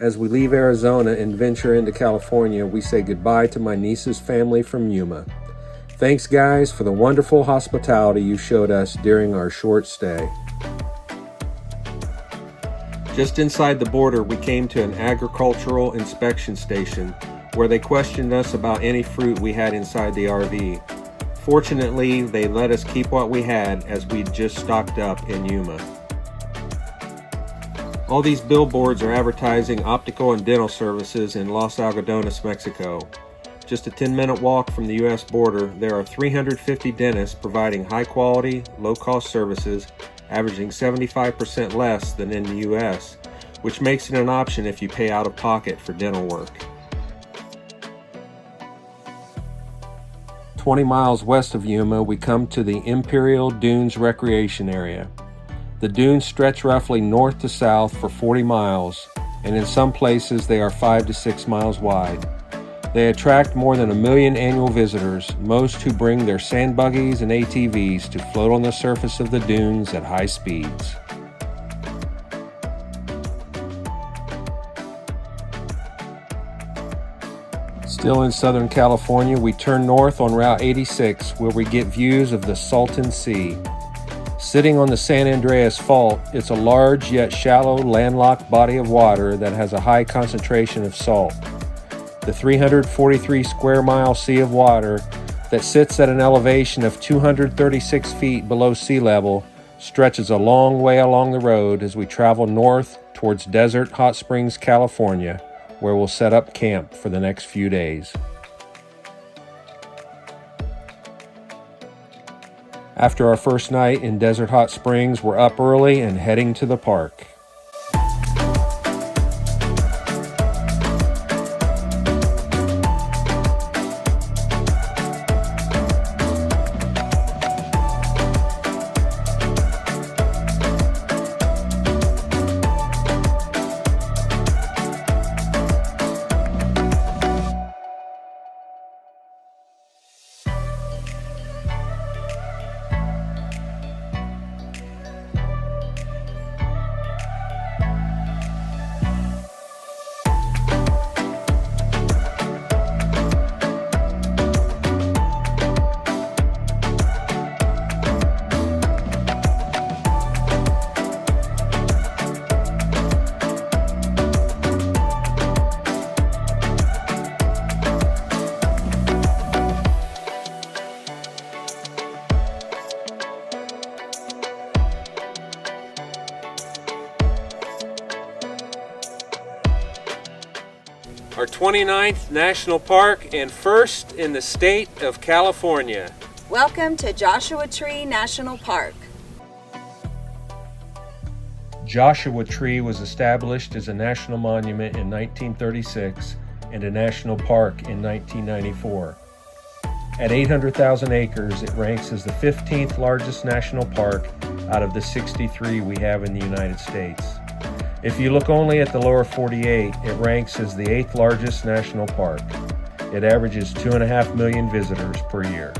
As we leave Arizona and venture into California, we say goodbye to my niece's family from Yuma. Thanks, guys, for the wonderful hospitality you showed us during our short stay. Just inside the border, we came to an agricultural inspection station where they questioned us about any fruit we had inside the RV. Fortunately, they let us keep what we had as we'd just stocked up in Yuma. All these billboards are advertising optical and dental services in Los Algodones, Mexico. Just a 10-minute walk from the U.S. border, there are 350 dentists providing high-quality, low-cost services, averaging 75% less than in the U.S., which makes it an option if you pay out of pocket for dental work. 20 miles west of Yuma, we come to the Imperial Dunes Recreation Area. The dunes stretch roughly north to south for 40 miles, and in some places they are 5 to 6 miles wide. They attract more than 1 million annual visitors, most who bring their sand buggies and ATVs to float on the surface of the dunes at high speeds. Still in Southern California, we turn north on Route 86 where we get views of the Salton Sea. Sitting on the San Andreas Fault, it's a large yet shallow landlocked body of water that has a high concentration of salt. The 343 square mile sea of water that sits at an elevation of 236 feet below sea level stretches a long way along the road as we travel north towards Desert Hot Springs, California, where we'll set up camp for the next few days. After our first night in Desert Hot Springs, we're up early and heading to the park. Our 29th National Park and first in the state of California. Welcome to Joshua Tree National Park. Joshua Tree was established as a national monument in 1936 and a national park in 1994. At 800,000 acres, it ranks as the 15th largest national park out of the 63 we have in the United States. If you look only at the lower 48, it ranks as the 8th largest national park. It averages 2.5 million visitors per year.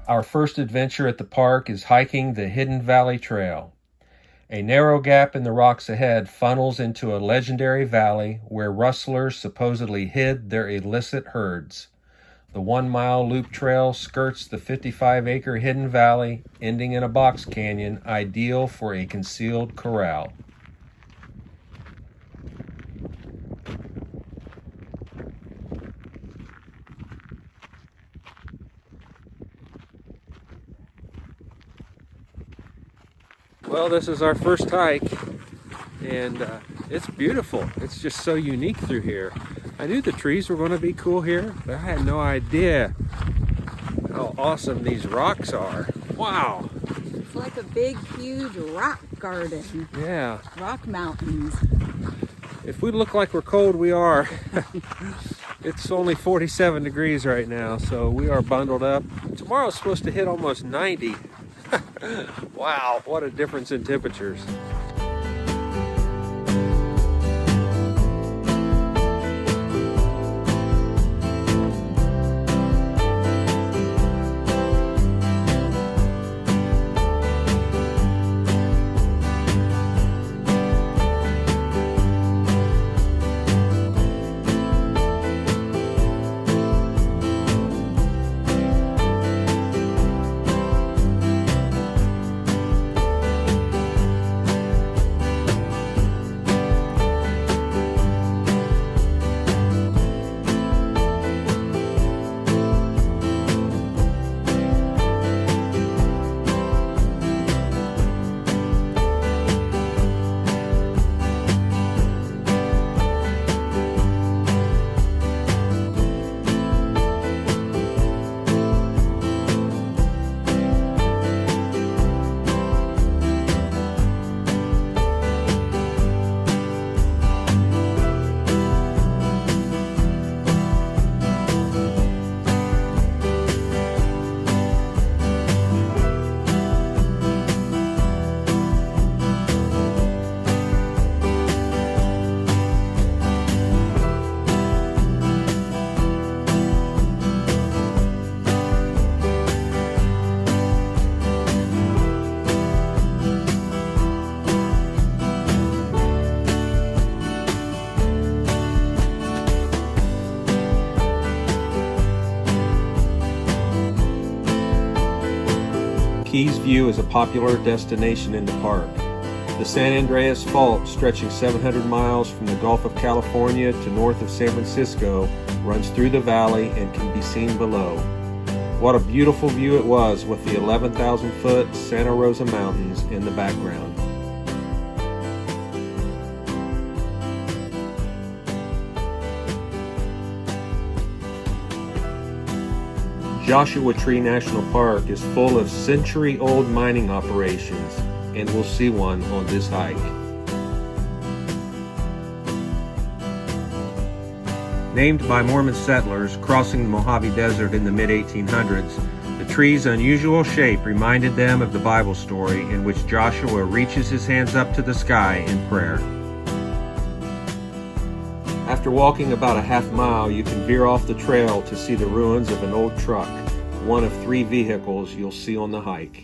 Our first adventure at the park is hiking the Hidden Valley Trail. A narrow gap in the rocks ahead funnels into a legendary valley where rustlers supposedly hid their illicit herds. The 1-mile loop trail skirts the 55-acre hidden valley, ending in a box canyon ideal for a concealed corral. Well, this is our first hike, and it's beautiful. It's just so unique through here. I knew the trees were going to be cool here, but I had no idea how awesome these rocks are. Wow! It's like a big, huge rock garden. Yeah. Rock mountains. If we look like we're cold, we are. It's only 47 degrees right now, so we are bundled up. Tomorrow's supposed to hit almost 90. Wow, what a difference in temperatures. Keys View is a popular destination in the park. The San Andreas Fault, stretching 700 miles from the Gulf of California to north of San Francisco, runs through the valley and can be seen below. What a beautiful view it was with the 11,000-foot Santa Rosa Mountains in the background. Joshua Tree National Park is full of century-old mining operations, and we'll see one on this hike. Named by Mormon settlers crossing the Mojave Desert in the mid-1800s, the tree's unusual shape reminded them of the Bible story in which Joshua reaches his hands up to the sky in prayer. After walking about a half mile, you can veer off the trail to see the ruins of an old truck, one of 3 vehicles you'll see on the hike.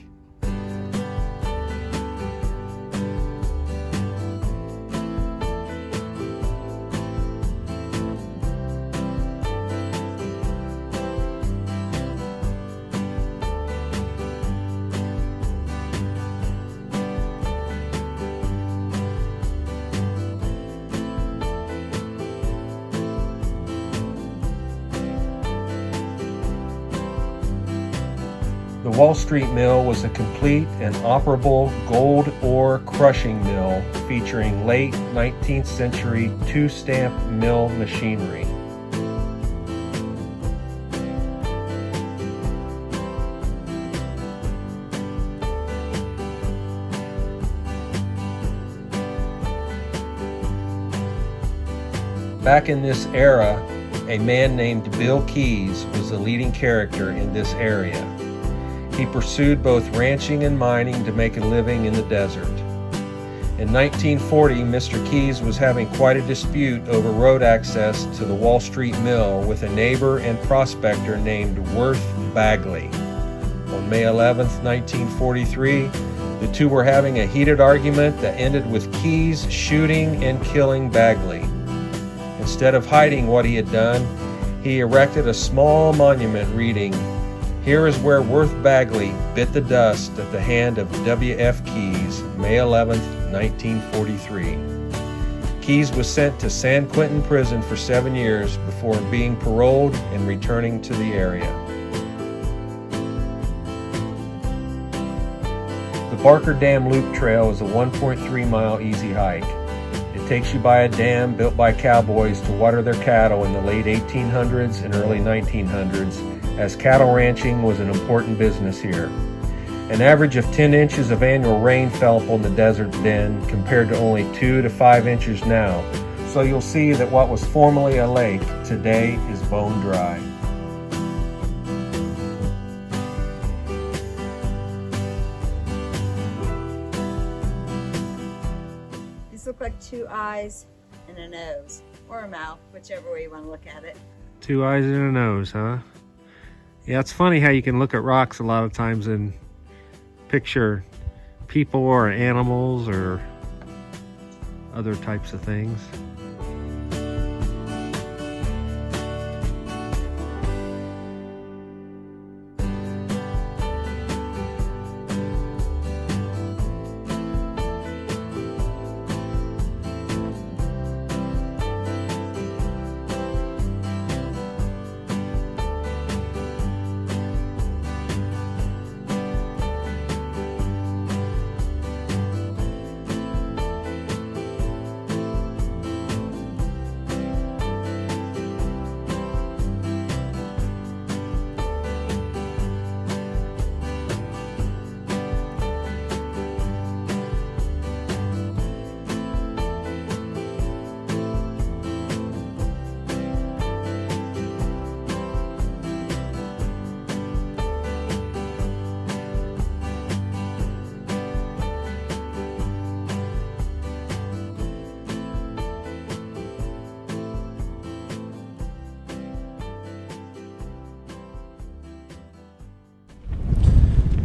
The Wall Street Mill was a complete and operable gold ore crushing mill featuring late 19th century 2-stamp mill machinery. Back in this era, a man named Bill Keys was the leading character in this area. He pursued both ranching and mining to make a living in the desert. In 1940, Mr. Keys was having quite a dispute over road access to the Wall Street Mill with a neighbor and prospector named Worth Bagley. On May 11, 1943, the two were having a heated argument that ended with Keys shooting and killing Bagley. Instead of hiding what he had done, he erected a small monument reading, "Here is where Worth Bagley bit the dust at the hand of W.F. Keys, May 11, 1943. Keys was sent to San Quentin prison for 7 years before being paroled and returning to the area. The Barker Dam Loop Trail is a 1.3-mile easy hike. It takes you by a dam built by cowboys to water their cattle in the late 1800s and early 1900s, as cattle ranching was an important business here. An average of 10 inches of annual rain fell upon the desert then, compared to only 2 to 5 inches now, so you'll see that what was formerly a lake today is bone dry. These look like 2 eyes and a nose, or a mouth, whichever way you want to look at it. 2 eyes and a nose, huh? Yeah, it's funny how you can look at rocks a lot of times and picture people or animals or other types of things.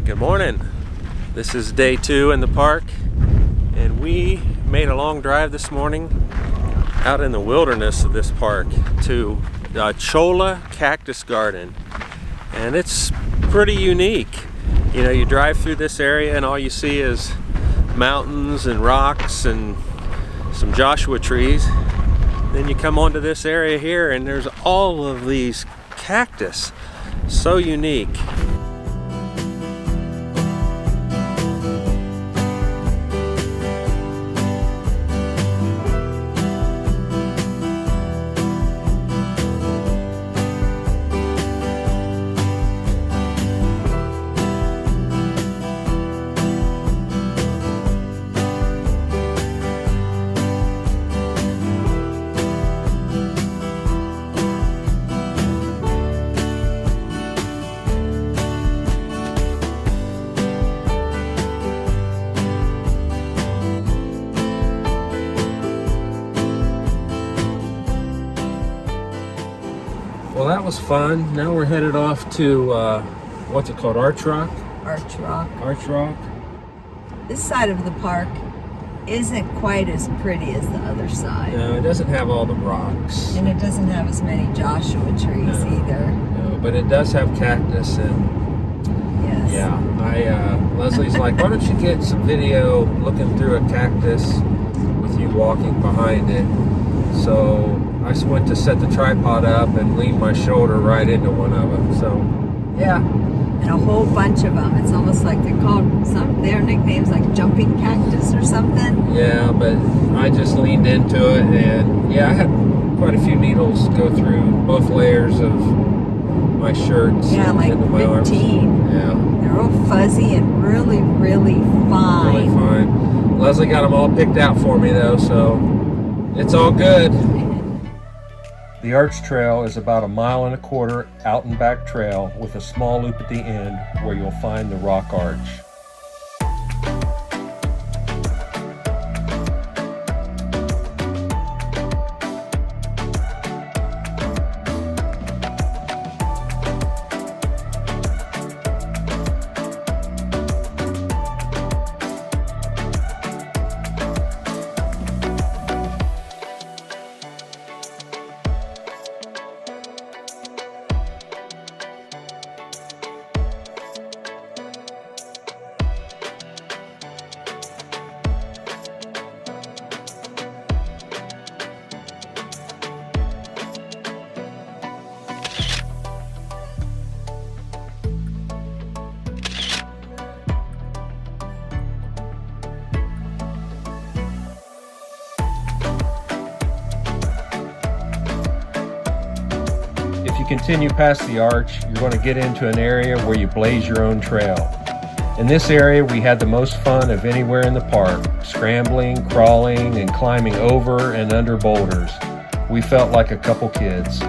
Good morning. This is day 2 in the park, and we made a long drive this morning out in the wilderness of this park to Cholla Cactus Garden, and it's pretty unique. You know, you drive through this area and all you see is mountains and rocks and some Joshua trees. Then you come onto this area here and there's all of these cactus. So unique. Well, that was fun. Now we're headed off to, what's it called, Arch Rock? Arch Rock. Arch Rock. This side of the park isn't quite as pretty as the other side. No, it doesn't have all the rocks. And it doesn't have as many Joshua trees either. No, but it does have cactus and yes. Yeah, Leslie's like, why don't you get some video looking through a cactus with you walking behind it? So I just went to set the tripod up and leaned my shoulder right into one of them. So, yeah. And a whole bunch of them. It's almost like they're called, their nicknames like jumping cactus or something. Yeah, but I just leaned into it and yeah, I had quite a few needles go through both layers of my shirts. Yeah, like into my 15. arms. Yeah. They're all fuzzy and really, really fine. Really fine. Leslie got them all picked out for me though, so it's all good. The Arch Trail is about 1.25 miles out and back trail with a small loop at the end where you'll find the rock arch. If you continue past the arch, you're going to get into an area where you blaze your own trail. In this area, we had the most fun of anywhere in the park, scrambling, crawling, and climbing over and under boulders. We felt like a couple kids.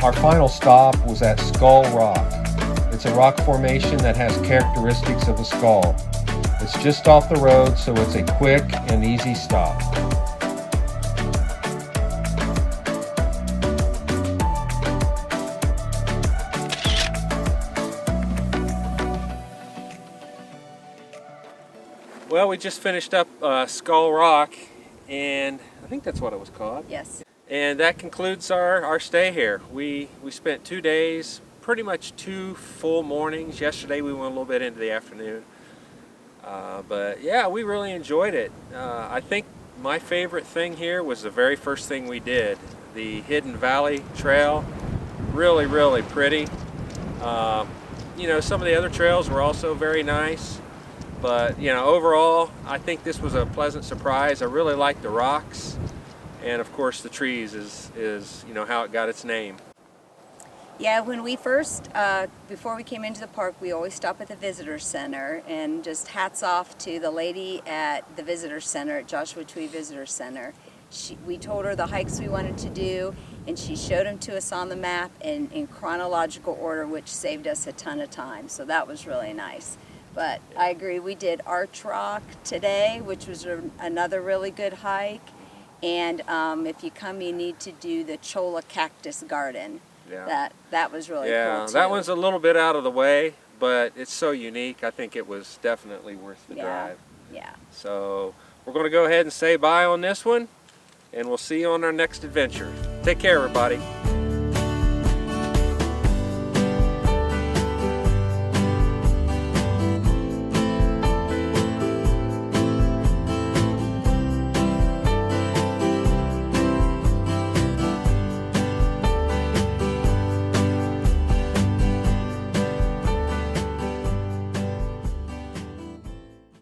Our final stop was at Skull Rock. It's a rock formation that has characteristics of a skull. It's just off the road, so it's a quick and easy stop. Well, we just finished up Skull Rock, and I think that's what it was called. Yes. And that concludes our stay here. We spent 2 days, pretty much 2 full mornings. Yesterday we went a little bit into the afternoon. But yeah, we really enjoyed it. I think my favorite thing here was the very first thing we did, the Hidden Valley Trail. Really, really pretty. You know, some of the other trails were also very nice. But, you know, overall, I think this was a pleasant surprise. I really like the rocks. And, of course, the trees is you know, how it got its name. Yeah, when we first, before we came into the park, we always stop at the visitor center, and just hats off to the lady at the visitor center, at Joshua Tree Visitor Center. We told her the hikes we wanted to do, and she showed them to us on the map in chronological order, which saved us a ton of time. So that was really nice. But I agree, we did Arch Rock today, which was another really good hike. And if you come, you need to do the Cholla Cactus Garden. Yeah. That was really cool too. That one's a little bit out of the way, but it's so unique. I think it was definitely worth the drive. Yeah. So we're going to go ahead and say bye on this one, and we'll see you on our next adventure. Take care, everybody.